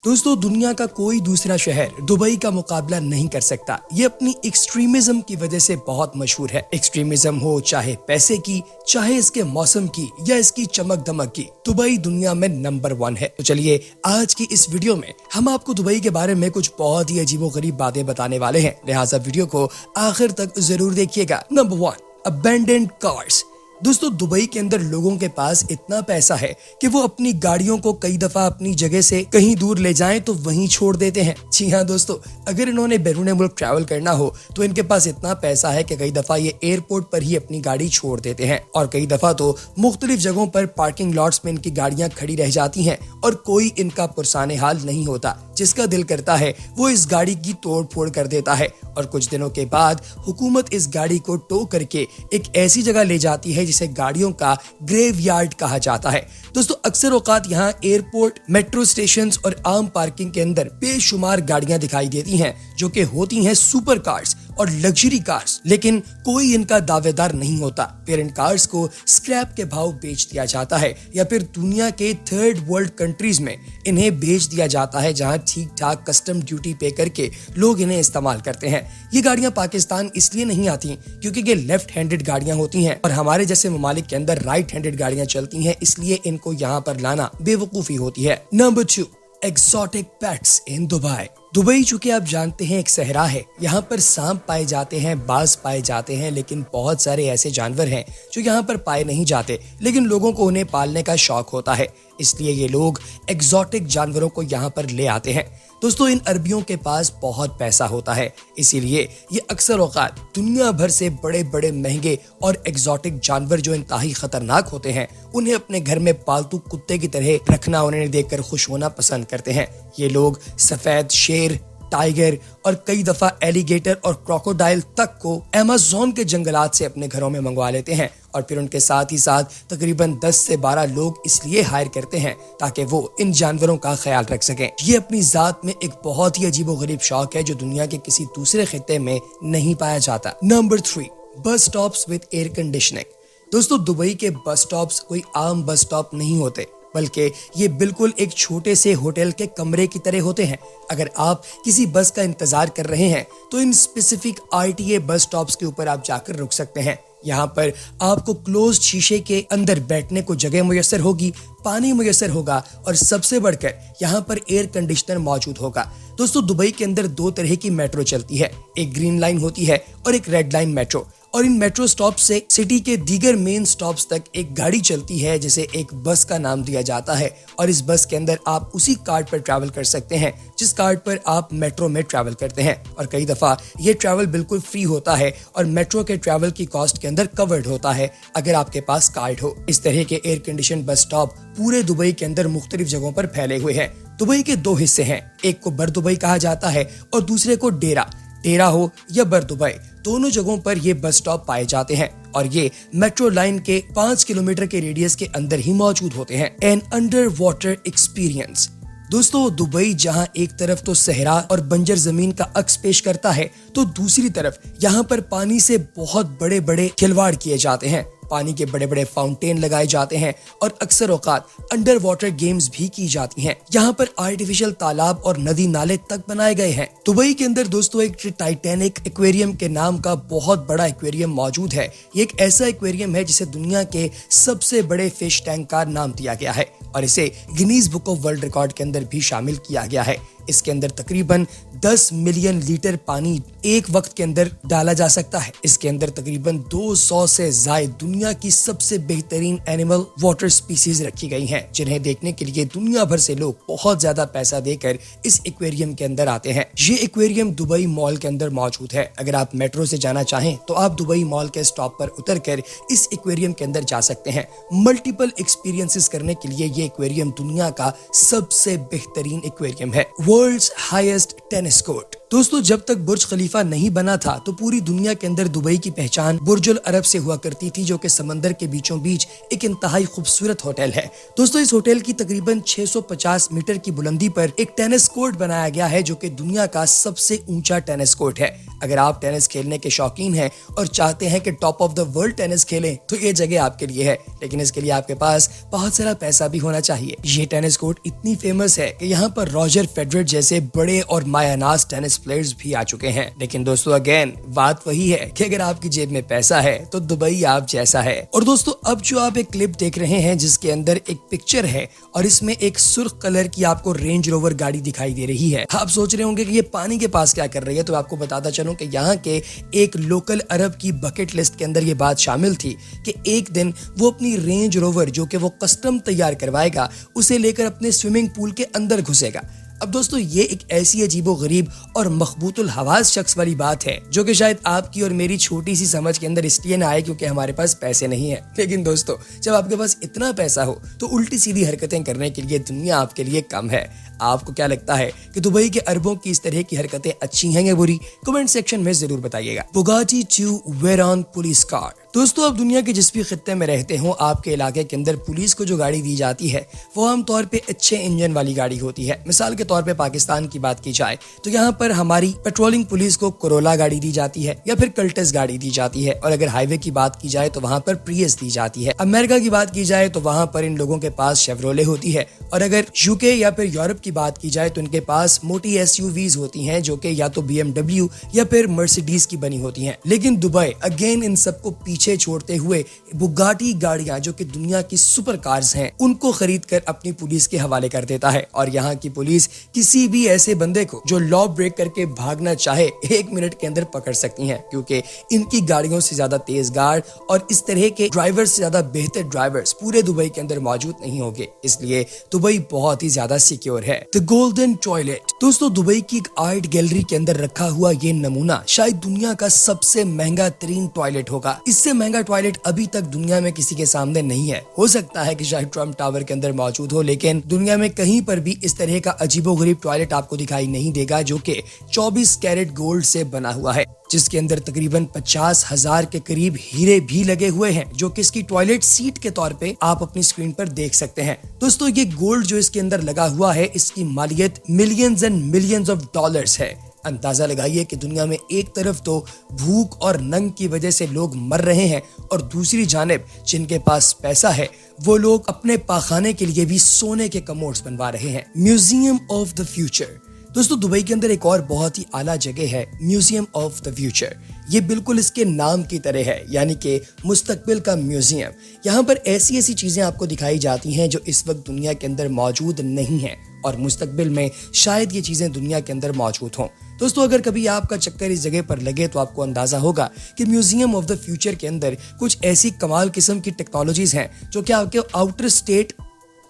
दोस्तों, दुनिया का कोई दूसरा शहर दुबई का मुकाबला नहीं कर सकता। ये अपनी एक्सट्रीमिज्म की वजह से बहुत मशहूर है। एक्सट्रीमिज्म हो चाहे पैसे की, चाहे इसके मौसम की या इसकी चमक दमक की, दुबई दुनिया में नंबर 1 है। तो चलिए आज की इस वीडियो में हम आपको दुबई के बारे में कुछ बहुत ही अजीबोगरीब बातें बताने वाले हैं, लिहाजा वीडियो को आखिर तक जरूर देखिएगा। Number 1, abandoned cars. दोस्तों, दुबई के अंदर लोगों के पास इतना पैसा है कि वो अपनी गाड़ियों को कई दफा अपनी जगह से कहीं दूर ले जाएं तो वहीं छोड़ देते हैं। जी हाँ दोस्तों, अगर इन्होंने बैरून मुल्क ट्रैवल करना हो तो इनके पास इतना पैसा है कि कई दफा ये एयरपोर्ट पर ही अपनी गाड़ी छोड़ देते हैं और कई दफा तो मुख्तलिफ जगहों पर पार्किंग लॉट्स में इनकी गाड़ियां खड़ी रह जाती हैं और कोई इनका पुरसाने हाल नहीं होता। जिसका दिल करता है वो इस गाड़ी की तोड़ फोड़ कर देता है और कुछ दिनों के बाद हुकूमत इस गाड़ी को टो करके एक ऐसी जगह ले जाती है जिसे गाड़ियों का ग्रेवयार्ड कहा जाता है। दोस्तों, अक्सर औकात यहाँ एयरपोर्ट, मेट्रो स्टेशन और आम पार्किंग के अंदर बेशुमार गाड़ियां दिखाई देती हैं जो कि होती हैं सुपर कार्स और लग्जरी कार्स, लेकिन कोई इनका दावेदार नहीं होता। फिर इन कार्स को स्क्रैप के भाव बेच दिया जाता है या फिर दुनिया के थर्ड वर्ल्ड कंट्रीज में इन्हें बेच दिया जाता है जहां ठीक ठाक कस्टम ड्यूटी पे करके लोग इन्हें इस्तेमाल करते हैं। ये गाड़ियां पाकिस्तान इसलिए नहीं आती क्योंकि ये लेफ्ट हैंडेड गाड़ियां होती हैं और हमारे जैसे ममालिक के अंदर राइट हैंडेड गाड़ियां चलती हैं, इसलिए इनको यहाँ पर लाना बेवकूफी होती है। Number 2, exotic pets in Dubai. Dubai चूंकि आप जानते हैं एक सहरा है, यहाँ पर सांप पाए जाते हैं, बाज पाए जाते हैं, लेकिन बहुत सारे ऐसे जानवर हैं जो यहाँ पर पाए नहीं जाते, लेकिन लोगों को उन्हें पालने का शौक होता है, इसलिए ये लोग एक्सोटिक जानवरों को यहाँ पर ले आते हैं। दोस्तों, इन अरबियों के पास बहुत पैसा होता है, इसीलिए ये अक्सर औकात दुनिया भर से बड़े बड़े महंगे और एक्सोटिक जानवर जो इंतहाई खतरनाक होते हैं उन्हें अपने घर में पालतू कुत्ते की तरह रखना, उन्हें देखकर खुश होना पसंद करते हैं। ये लोग सफेद शेर, टाइगर और कई दफा एलिगेटर और क्रोकोडाइल तक को अमेज़न के जंगलात से अपने घरों में मंगवा लेते हैं और फिर उनके साथ ही साथ तकरीबन 10 से 12 लोग इसलिए हायर करते हैं ताकि वो इन जानवरों का ख्याल रख सकें। ये अपनी जात में एक बहुत ही अजीबोगरीब शौक है जो दुनिया के किसी दूसरे खित्ते में नहीं पाया जाता। Number 3, bus stops with air conditioning. दोस्तों, दुबई के बस स्टॉप्स कोई आम बस स्टॉप नहीं होते, बल्कि ये बिल्कुल एक छोटे से होटल के कमरे की तरह होते हैं। अगर आप किसी बस का इंतजार कर रहे हैं तो in specific RTA bus stops के ऊपर आप जाकर रुक सकते हैं। यहाँ पर आपको क्लोज शीशे के अंदर बैठने को जगह मुयस्सर होगी, पानी मुयस्सर होगा और सबसे बढ़कर यहाँ पर एयर कंडीशनर मौजूद होगा। दोस्तों, दुबई के अंदर 2 तरह की मेट्रो चलती है, एक ग्रीन लाइन होती है और एक रेड लाइन मेट्रो, और इन मेट्रो स्टॉप से सिटी के दीगर मेन स्टॉप्स तक एक गाड़ी चलती है जिसे एक बस का नाम दिया जाता है और इस बस के अंदर आप उसी कार्ड पर ट्रैवल कर सकते हैं जिस कार्ड पर आप मेट्रो में ट्रैवल करते हैं और कई दफा ये ट्रैवल बिल्कुल फ्री होता है और मेट्रो के ट्रैवल की कॉस्ट के अंदर कवर्ड होता है अगर आपके पास कार्ड हो। इस तरह के एयर कंडीशन बस स्टॉप पूरे दुबई के अंदर मुख्तलिफ जगहों पर फैले हुए हैं। दुबई के 2 हिस्से हैं, एक को बर दुबई कहा जाता है और दूसरे को डेरा हो या बर दुबई, दोनों जगहों पर ये बस स्टॉप पाए जाते हैं और ये मेट्रो लाइन के 5 किलोमीटर के रेडियस के अंदर ही मौजूद होते हैं। An under water experience. दोस्तों, दुबई जहां एक तरफ तो सहरा और बंजर जमीन का अक्स पेश करता है तो दूसरी तरफ यहाँ पर पानी से बहुत बड़े बड़े खिलवाड़ किए जाते हैं। पानी के बड़े बड़े फाउंटेन लगाए जाते हैं और अक्सर औकात अंडर वाटर गेम्स भी की जाती हैं। यहाँ पर आर्टिफिशियल तालाब और नदी नाले तक बनाए गए हैं। दुबई के अंदर दोस्तों एक टाइटैनिक एक्वेरियम के नाम का बहुत बड़ा एक्वेरियम मौजूद है। ये एक ऐसा एक्वेरियम है जिसे दुनिया के सबसे बड़े फिश टैंक का नाम दिया गया है और इसे Guinness book of world record के अंदर भी शामिल किया गया है। इसके अंदर तकरीबन 10 मिलियन लीटर पानी एक वक्त के अंदर डाला जा सकता है। इसके अंदर तकरीबन 200 से ज्यादा दुनिया की सबसे बेहतरीन एनिमल वाटर स्पीसीज रखी गई हैं, जिन्हें देखने के लिए दुनिया भर से लोग बहुत ज्यादा पैसा देकर इस एक्वेरियम के अंदर आते हैं। ये एक्वेरियम दुबई मॉल के अंदर मौजूद है। अगर आप मेट्रो से जाना चाहें तो आप दुबई मॉल के स्टॉप पर उतरकर इस एक्वेरियम के अंदर जा सकते हैं। मल्टीपल एक्सपीरियंसेस करने के लिए ये एक्वेरियम दुनिया का सबसे बेहतरीन एक्वेरियम है। World's highest tennis court. दोस्तों जब तक बुर्ज खलीफा नहीं बना था तो पूरी दुनिया के अंदर दुबई की पहचान बुर्जुल अरब से हुआ करती थी, जो कि समंदर के बीचों बीच एक इंतहाई खूबसूरत होटल है। दोस्तों इस होटल की तकरीबन 650 मीटर की बुलंदी पर एक टेनिस कोर्ट बनाया गया है, जो कि दुनिया का सबसे ऊंचा टेनिस कोर्ट है। अगर आप टेनिस खेलने के शौकीन हैं और चाहते हैं कि top of the world tennis खेलें तो ये जगह आपके लिए है, लेकिन इसके लिए आपके पास बहुत सारा पैसा भी होना चाहिए। ये टेनिस कोर्ट इतनी फेमस है कि यहाँ पर रॉजर फेडरर जैसे बड़े और मायानाज टेनिस प्लेयर्स भी आ चुके हैं। लेकिन दोस्तों अगेन बात वही है कि अगर आपकी जेब में पैसा है तो दुबई आप जैसा है। और दोस्तों अब जो आप एक क्लिप देख रहे हैं जिसके अंदर एक पिक्चर है और इसमें एक सुर्ख कलर की आपको रेंज रोवर गाड़ी दिखाई दे रही है। आप सोच रहे होंगे कि ये पानी के पास क्या कर रही है, तो आपको बताता चलूं कि यहाँ के एक लोकल अरब की बकेट लिस्ट के अंदर ये बात शामिल थी कि एक दिन वो अपनी रेंज रोवर जो कि वो कस्टम तैयार करवाएगा उसे लेकर अपने स्विमिंग पूल के अंदर घुसेगा। अब दोस्तों ये एक ऐसी अजीबोगरीब और मखबूतुल हवास शख्स वाली बात है जो कि शायद आपकी और मेरी छोटी सी समझ के अंदर इसलिए ना आए क्योंकि हमारे पास पैसे नहीं है। लेकिन दोस्तों जब आपके पास इतना पैसा हो तो उल्टी सीधी हरकतें करने के लिए दुनिया आपके लिए कम है। आपको क्या लगता है कि दुबई के अरबों की इस तरह की हरकतें अच्छी हैं या बुरी? कमेंट सेक्शन में जरूर बताइएगा। Bugatti 2 Veyron police car. दोस्तों अब दुनिया के जिस भी खित्ते में रहते हो, आपके इलाके के अंदर पुलिस को जो गाड़ी दी जाती है वो आमतौर पे अच्छे इंजन वाली गाड़ी होती है। मिसाल के तौर पे पाकिस्तान की बात की जाए तो यहाँ पर हमारी पेट्रोलिंग पुलिस को कोरोला गाड़ी दी जाती है या फिर कल्टस गाड़ी दी जाती है, और अगर हाईवे की बात की जाए तो वहाँ पर प्रियस दी जाती है। अमेरिका की बात की जाए तो वहाँ पर इन लोगों के पास शेवरोले होती है, और अगर यूके या फिर यूरोप की बात की जाए तो इनके पास मोटी एसयूवीज होती हैं जो कि या तो BMW या फिर मर्सिडीज की बनी होती हैं। लेकिन दुबई अगेन इन सबको पीछे छोड़ते हुए बुगाटी गाड़ियां जो कि दुनिया की सुपर कार्स हैं उनको खरीद कर अपनी पुलिस के हवाले कर देता है। और यहाँ की पुलिस किसी भी ऐसे बंदे को जो लॉ ब्रेक करके भागना चाहे 1 मिनट के अंदर पकड़ सकती हैं, क्योंकि इनकी गाड़ियों से ज्यादा तेज गार्ड और इस तरह के ड्राइवर से ज्यादा बेहतर ड्राइवर्स पूरे दुबई के अंदर मौजूद नहीं होंगे। इसलिए दुबई बहुत ही ज्यादा सिक्योर है। The golden toilet. दोस्तों दुबई की एक आर्ट गैलरी के अंदर रखा हुआ ये नमूना शायद दुनिया का सबसे महंगा तरीन टॉयलेट होगा। इससे महंगा टॉयलेट अभी तक दुनिया में किसी के सामने नहीं है। हो सकता है कि शायद ट्रम्प टावर के अंदर मौजूद हो, लेकिन दुनिया में कहीं पर भी इस तरह का अजीबोगरीब टॉयलेट आपको दिखाई नहीं देगा जो कि 24 कैरेट गोल्ड से बना हुआ है, जिसके अंदर तकरीबन 50,000 के करीब हीरे भी लगे हुए हैं, जो कि इसकी टॉयलेट सीट के तौर पे आप अपनी स्क्रीन पर देख सकते हैं। दोस्तों ये गोल्ड जो इसके अंदर लगा हुआ है इसकी मालियत millions and millions of dollars है। अंदाजा लगाइए कि दुनिया में एक तरफ तो भूख और नंग की वजह से लोग मर रहे हैं और दूसरी जानिब जिनके पास पैसा है वो लोग अपने पाखाने के लिए भी सोने के कमोड्स बनवा रहे हैं। Museum of the future. दोस्तों दुबई के अंदर एक और बहुत ही आला जगह है म्यूजियम ऑफ द फ्यूचर। ये बिल्कुल इसके नाम की तरह है, यानी कि मुस्तकबिल का म्यूजियम। यहाँ पर ऐसी ऐसी चीजें आपको दिखाई जाती हैं जो इस वक्त दुनिया के अंदर मौजूद नहीं है और मुस्तकबिल में शायद ये चीजें दुनिया के अंदर मौजूद हों। दोस्तों अगर कभी आपका चक्कर इस जगह पर लगे तो आपको अंदाजा होगा कि म्यूजियम ऑफ द फ्यूचर के अंदर कुछ ऐसी कमाल किस्म की टेक्नोलॉजीज हैं जो कि आपके outer state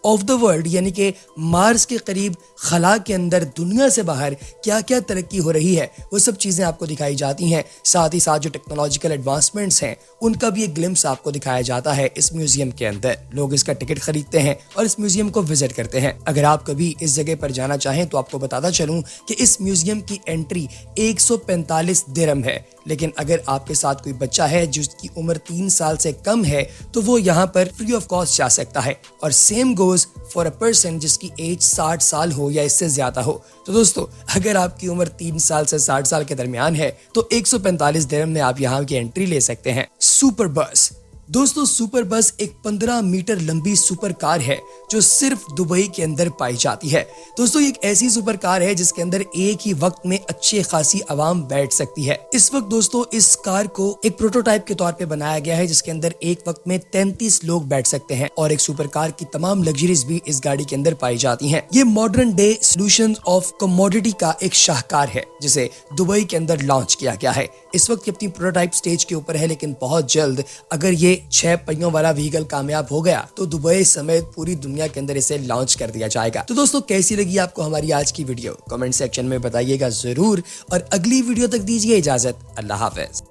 of the world यानी कि मार्स के करीब खला के अंदर दुनिया से बाहर क्या क्या तरक्की हो रही है वो सब चीज़ें आपको दिखाई जाती हैं। साथ ही साथ जो टेक्नोलॉजिकल एडवांसमेंट्स हैं उनका भी एक ग्लिम्स आपको दिखाया जाता है इस म्यूजियम के अंदर। लोग इसका टिकट खरीदते हैं और इस म्यूजियम को विजिट करते हैं। अगर आप कभी इस जगह पर जाना चाहें तो आपको बताता चलूं कि इस म्यूजियम की एंट्री 145 दिरहम है, लेकिन अगर आपके साथ कोई बच्चा है जिसकी उम्र 3 साल से कम है तो वो यहाँ पर फ्री ऑफ कॉस्ट जा सकता है, और same goes for a person जिसकी एज 60 साल हो या इससे ज्यादा हो। तो दोस्तों अगर आपकी उम्र 3 साल से 60 साल के दरमियान है तो 145 दिरहम में आप यहाँ की एंट्री ले सकते हैं। सुपर बस। दोस्तों सुपर बस एक 15 मीटर लंबी सुपर कार है जो सिर्फ दुबई के अंदर पाई जाती है। दोस्तों एक ऐसी सुपर कार है जिसके अंदर एक ही वक्त में अच्छी खासी आवाम बैठ सकती है। इस वक्त दोस्तों इस कार को एक प्रोटोटाइप के तौर पे बनाया गया है जिसके अंदर एक वक्त में 33 लोग बैठ सकते हैं, और एक सुपर कार की तमाम लग्जरीज भी इस गाड़ी के अंदर पाई जाती हैं। ये modern day solutions of commodity का एक शाहकार है जिसे दुबई के अंदर लॉन्च किया गया है। इस वक्त अपनी प्रोटोटाइप स्टेज के ऊपर है, लेकिन बहुत जल्द अगर ये 6 पहियों वाला व्हीकल कामयाब हो गया तो दुबई समेत पूरी दुनिया के अंदर इसे लॉन्च कर दिया जाएगा। तो दोस्तों कैसी लगी आपको हमारी आज की वीडियो? कमेंट सेक्शन में बताइएगा जरूर, और अगली वीडियो तक दीजिए इजाजत। अल्लाह हाफिज।